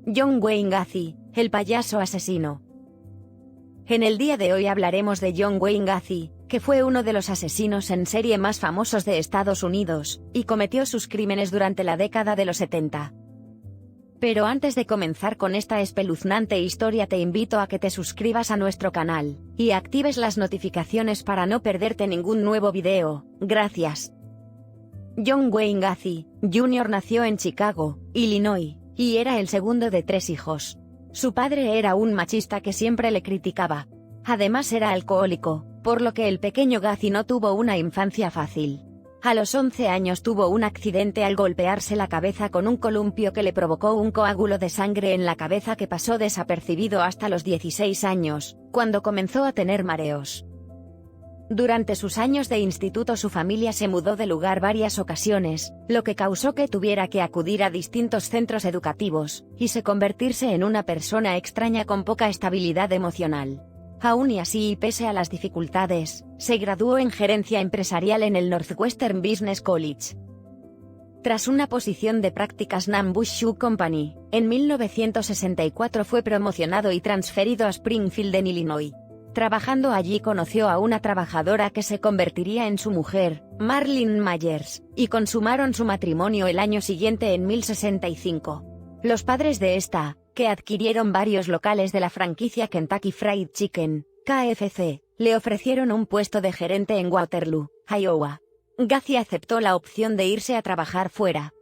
John Wayne Gacy, el payaso asesino. En el día de hoy hablaremos de John Wayne Gacy, que fue uno de los asesinos en serie más famosos de Estados Unidos, y cometió sus crímenes durante la década de los 70. Pero antes de comenzar con esta espeluznante historia te invito a que te suscribas a nuestro canal, y actives las notificaciones para no perderte ningún nuevo video, gracias. John Wayne Gacy, Jr. nació en Chicago, Illinois, y era el segundo de 3 hijos. Su padre era un machista que siempre le criticaba. Además era alcohólico, por lo que el pequeño Gacy no tuvo una infancia fácil. A los 11 años tuvo un accidente al golpearse la cabeza con un columpio que le provocó un coágulo de sangre en la cabeza que pasó desapercibido hasta los 16 años, cuando comenzó a tener mareos. Durante sus años de instituto su familia se mudó de lugar varias ocasiones, lo que causó que tuviera que acudir a distintos centros educativos, y se convertirse en una persona extraña con poca estabilidad emocional. Aún y así y pese a las dificultades, se graduó en gerencia empresarial en el Northwestern Business College. Tras una posición de prácticas Nambush Shoe Company, en 1964 fue promocionado y transferido a Springfield en Illinois. Trabajando allí conoció a una trabajadora que se convertiría en su mujer, Marlene Myers, y consumaron su matrimonio el año siguiente en 1065. Los padres de esta, que adquirieron varios locales de la franquicia Kentucky Fried Chicken, KFC, le ofrecieron un puesto de gerente en Waterloo, Iowa. Gacy aceptó la opción de irse a trabajar fuera.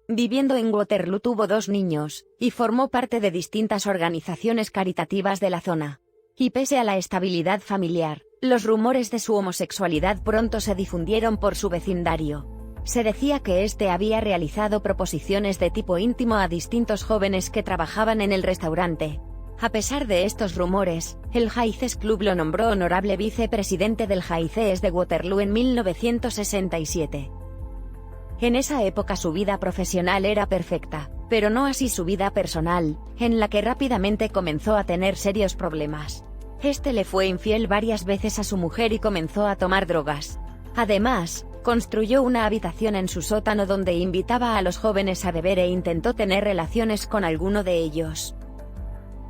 Viviendo en Waterloo tuvo 2 niños, y formó parte de distintas organizaciones caritativas de la zona. Y pese a la estabilidad familiar, los rumores de su homosexualidad pronto se difundieron por su vecindario. Se decía que este había realizado proposiciones de tipo íntimo a distintos jóvenes que trabajaban en el restaurante. A pesar de estos rumores, el Hayes Club lo nombró honorable vicepresidente del Hayes de Waterloo en 1967. En esa época su vida profesional era perfecta, pero no así su vida personal, en la que rápidamente comenzó a tener serios problemas. Este le fue infiel varias veces a su mujer y comenzó a tomar drogas. Además, construyó una habitación en su sótano donde invitaba a los jóvenes a beber e intentó tener relaciones con alguno de ellos.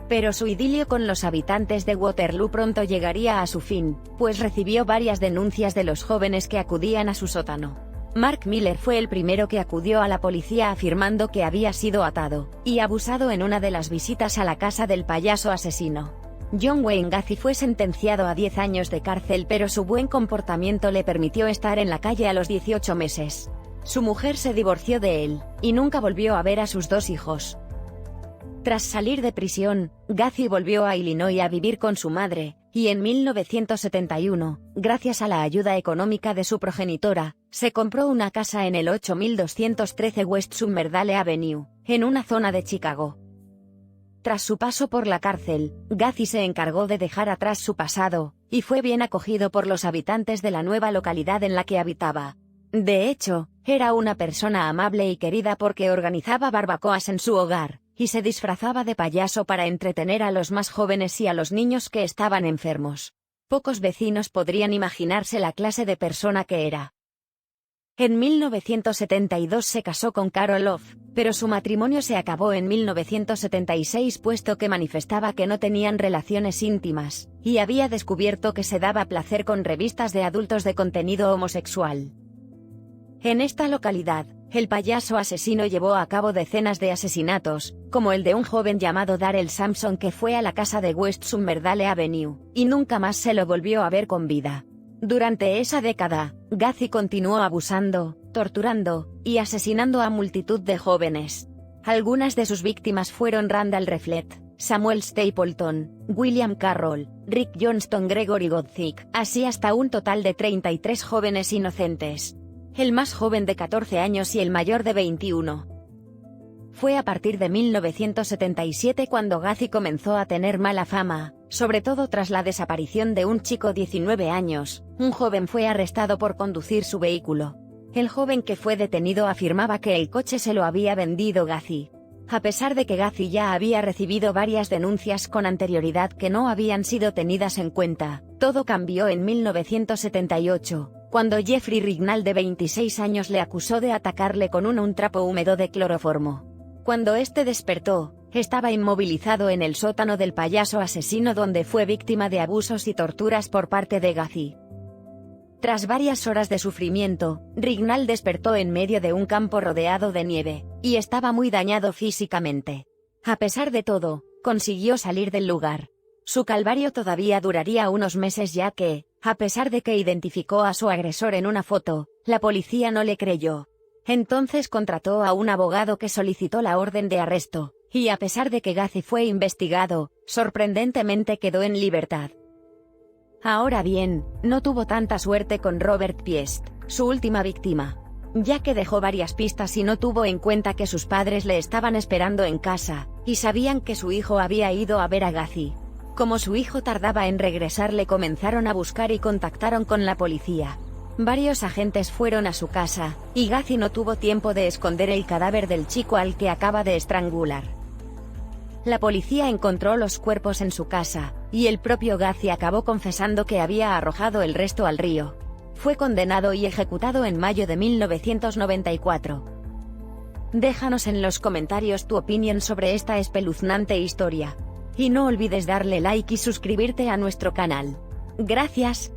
Pero su idilio con los habitantes de Waterloo pronto llegaría a su fin, pues recibió varias denuncias de los jóvenes que acudían a su sótano. Mark Miller fue el primero que acudió a la policía afirmando que había sido atado y abusado en una de las visitas a la casa del payaso asesino. John Wayne Gacy fue sentenciado a 10 años de cárcel, pero su buen comportamiento le permitió estar en la calle a los 18 meses. Su mujer se divorció de él, y nunca volvió a ver a sus 2 hijos. Tras salir de prisión, Gacy volvió a Illinois a vivir con su madre, y en 1971, gracias a la ayuda económica de su progenitora, se compró una casa en el 8213 West Sumerdale Avenue, en una zona de Chicago. Tras su paso por la cárcel, Gacy se encargó de dejar atrás su pasado, y fue bien acogido por los habitantes de la nueva localidad en la que habitaba. De hecho, era una persona amable y querida porque organizaba barbacoas en su hogar, y se disfrazaba de payaso para entretener a los más jóvenes y a los niños que estaban enfermos. Pocos vecinos podrían imaginarse la clase de persona que era. En 1972 se casó con Carol Love, pero su matrimonio se acabó en 1976 puesto que manifestaba que no tenían relaciones íntimas, y había descubierto que se daba placer con revistas de adultos de contenido homosexual. En esta localidad, el payaso asesino llevó a cabo decenas de asesinatos, como el de un joven llamado Darrell Sampson que fue a la casa de West Sumerdale Avenue, y nunca más se lo volvió a ver con vida. Durante esa década, Gacy continuó abusando, torturando, y asesinando a multitud de jóvenes. Algunas de sus víctimas fueron Randall Reflet, Samuel Stapleton, William Carroll, Rick Johnston, Gregory Godzik, así hasta un total de 33 jóvenes inocentes. El más joven de 14 años y el mayor de 21. Fue a partir de 1977 cuando Gacy comenzó a tener mala fama, sobre todo tras la desaparición de un chico de 19 años, un joven fue arrestado por conducir su vehículo. El joven que fue detenido afirmaba que el coche se lo había vendido Gacy. A pesar de que Gacy ya había recibido varias denuncias con anterioridad que no habían sido tenidas en cuenta, todo cambió en 1978. Cuando Jeffrey Rignall de 26 años le acusó de atacarle con un trapo húmedo de cloroformo. Cuando este despertó, estaba inmovilizado en el sótano del payaso asesino donde fue víctima de abusos y torturas por parte de Gacy. Tras varias horas de sufrimiento, Rignall despertó en medio de un campo rodeado de nieve, y estaba muy dañado físicamente. A pesar de todo, consiguió salir del lugar. Su calvario todavía duraría unos meses ya que, a pesar de que identificó a su agresor en una foto, la policía no le creyó. Entonces contrató a un abogado que solicitó la orden de arresto, y a pesar de que Gacy fue investigado, sorprendentemente quedó en libertad. Ahora bien, no tuvo tanta suerte con Robert Piest, su última víctima, ya que dejó varias pistas y no tuvo en cuenta que sus padres le estaban esperando en casa, y sabían que su hijo había ido a ver a Gacy. Como su hijo tardaba en regresar, le comenzaron a buscar y contactaron con la policía. Varios agentes fueron a su casa, y Gacy no tuvo tiempo de esconder el cadáver del chico al que acaba de estrangular. La policía encontró los cuerpos en su casa, y el propio Gacy acabó confesando que había arrojado el resto al río. Fue condenado y ejecutado en mayo de 1994. Déjanos en los comentarios tu opinión sobre esta espeluznante historia. Y no olvides darle like y suscribirte a nuestro canal. Gracias.